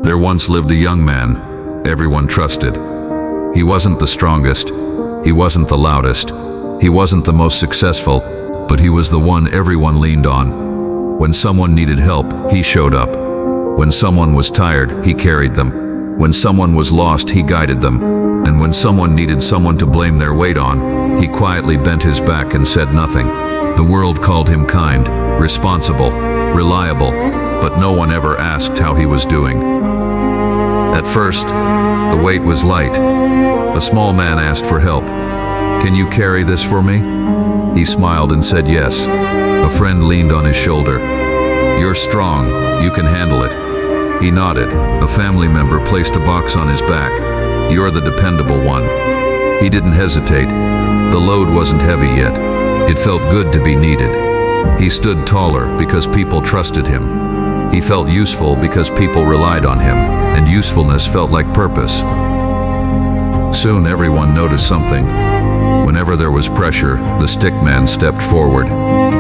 There once lived a young man everyone trusted. He wasn't the strongest, he wasn't the loudest, he wasn't the most successful, but he was the one everyone leaned on. When someone needed help, he showed up. When someone was tired, he carried them. When someone was lost, he guided them. And when someone needed someone to blame their weight on, he quietly bent his back and said nothing. The world called him kind, responsible, reliable, but no one ever asked how he was doing. At first, the weight was light. A small man asked for help. "Can you carry this for me?" He smiled and said yes. A friend leaned on his shoulder. "You're strong, you can handle it." He nodded. A family member placed a box on his back. "You're the dependable one." He didn't hesitate. The load wasn't heavy yet. It felt good to be needed. He stood taller because people trusted him. He felt useful because people relied on him, and usefulness felt like purpose. Soon everyone noticed something. Whenever there was pressure, the stickman stepped forward.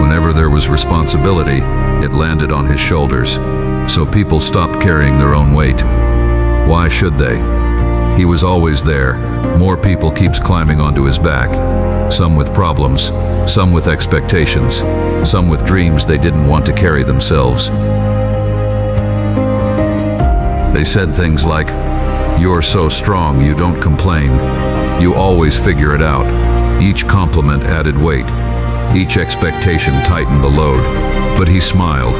Whenever there was responsibility, it landed on his shoulders. So people stopped carrying their own weight. Why should they? He was always there. More people keeps climbing onto his back. Some with problems, some with expectations, some with dreams they didn't want to carry themselves. They said things like, "You're so strong, you don't complain. You always figure it out." Each compliment added weight. Each expectation tightened the load. But he smiled.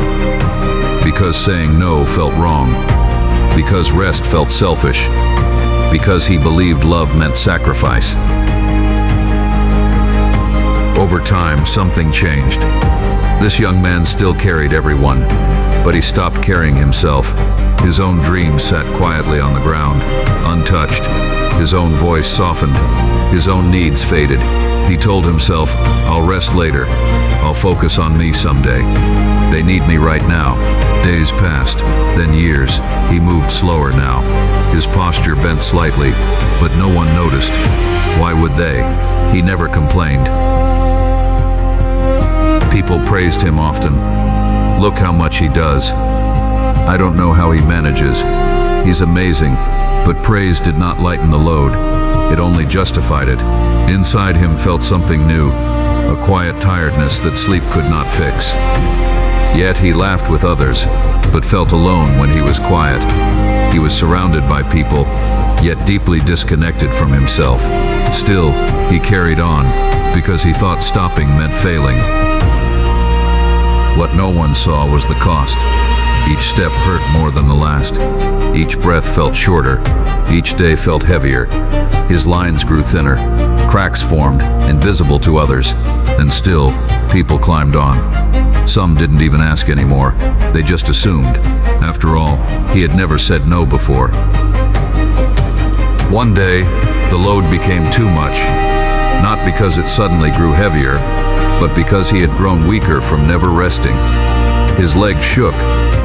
Because saying no felt wrong. Because rest felt selfish. Because he believed love meant sacrifice. Over time, something changed. This young man still carried everyone, but he stopped carrying himself. His own dreams sat quietly on the ground, untouched. His own voice softened. His own needs faded. He told himself, "I'll rest later. I'll focus on me someday. They need me right now." Days passed, then years. He moved slower now. His posture bent slightly, but no one noticed. Why would they? He never complained. People praised him often. "Look how much he does. I don't know how he manages. He's amazing." But praise did not lighten the load. It only justified it. Inside him felt something new, a quiet tiredness that sleep could not fix. Yet he laughed with others, but felt alone when he was quiet. He was surrounded by people, yet deeply disconnected from himself. Still, he carried on, because he thought stopping meant failing. What no one saw was the cost. Each step hurt more than the last. Each breath felt shorter. Each day felt heavier. His lines grew thinner. Cracks formed, invisible to others. And still, people climbed on. Some didn't even ask anymore. They just assumed. After all, he had never said no before. One day, the load became too much. Not because it suddenly grew heavier, but because he had grown weaker from never resting. His legs shook,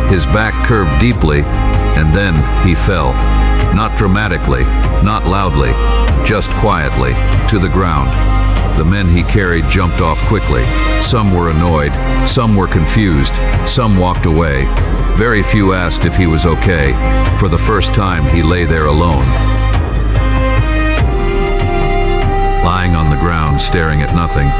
his back curved deeply, and then he fell. Not dramatically, not loudly, just quietly, to the ground. The men he carried jumped off quickly. Some were annoyed, some were confused, some walked away. Very few asked if he was okay. For the first time, he lay there alone. Lying on the ground, staring at nothing.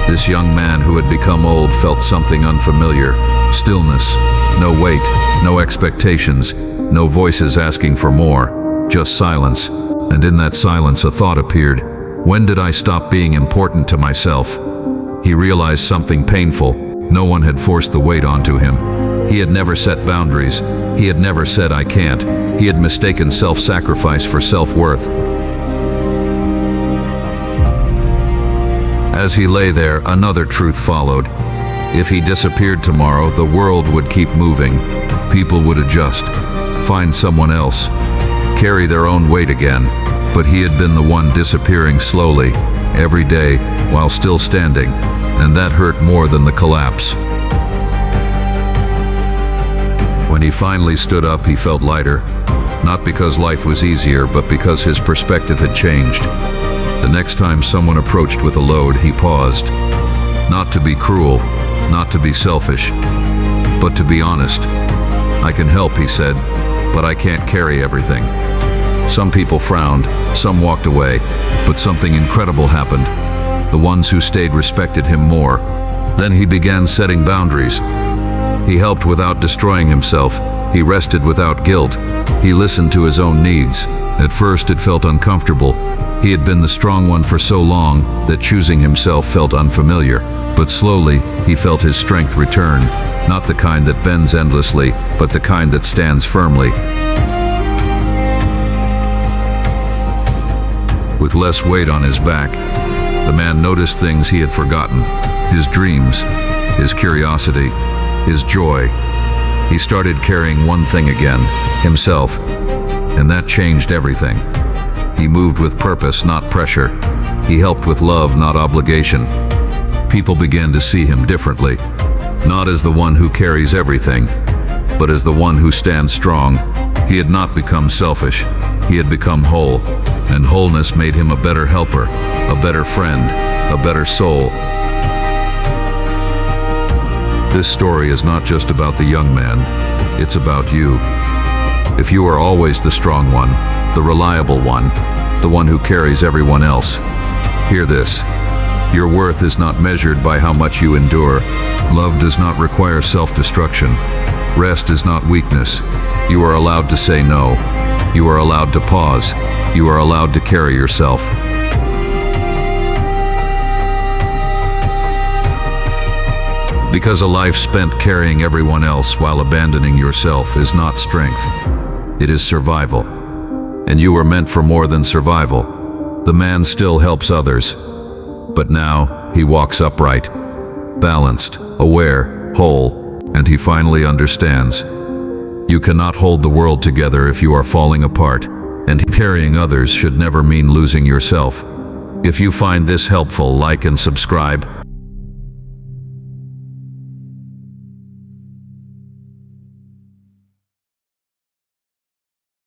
This young man who had become old felt something unfamiliar. Stillness, no weight, no expectations, no voices asking for more, just silence. And in that silence, a thought appeared. When did I stop being important to myself? He realized something painful. No one had forced the weight onto him. He had never set boundaries. He had never said, "I can't." He had mistaken self-sacrifice for self-worth. As he lay there, another truth followed. If he disappeared tomorrow, the world would keep moving. People would adjust, find someone else, carry their own weight again. But he had been the one disappearing slowly, every day, while still standing, and that hurt more than the collapse. When he finally stood up, he felt lighter, not because life was easier, but because his perspective had changed. The next time someone approached with a load, he paused. Not to be cruel, not to be selfish, but to be honest. "I can help," he said. but I can't carry everything." Some people frowned, some walked away, but something incredible happened. The ones who stayed respected him more. Then he began setting boundaries. He helped without destroying himself. He rested without guilt. He listened to his own needs. At first it felt uncomfortable. He had been the strong one for so long that choosing himself felt unfamiliar. But slowly, he felt his strength return, not the kind that bends endlessly, but the kind that stands firmly. With less weight on his back, the man noticed things he had forgotten: his dreams, his curiosity, his joy. He started carrying one thing again, himself, and that changed everything. He moved with purpose, not pressure. He helped with love, not obligation. People began to see him differently, not as the one who carries everything, but as the one who stands strong. He had not become selfish. He had become whole, and wholeness made him a better helper, a better friend, a better soul. This story is not just about the young man, it's about you. If you are always the strong one, the reliable one, the one who carries everyone else, hear this. Your worth is not measured by how much you endure. Love does not require self-destruction. Rest is not weakness. You are allowed to say no. You are allowed to pause. You are allowed to carry yourself. Because a life spent carrying everyone else while abandoning yourself is not strength. It is survival. And you were meant for more than survival. The man still helps others. But now, he walks upright, balanced, aware, whole, and he finally understands. You cannot hold the world together if you are falling apart, and carrying others should never mean losing yourself. If you find this helpful, like and subscribe.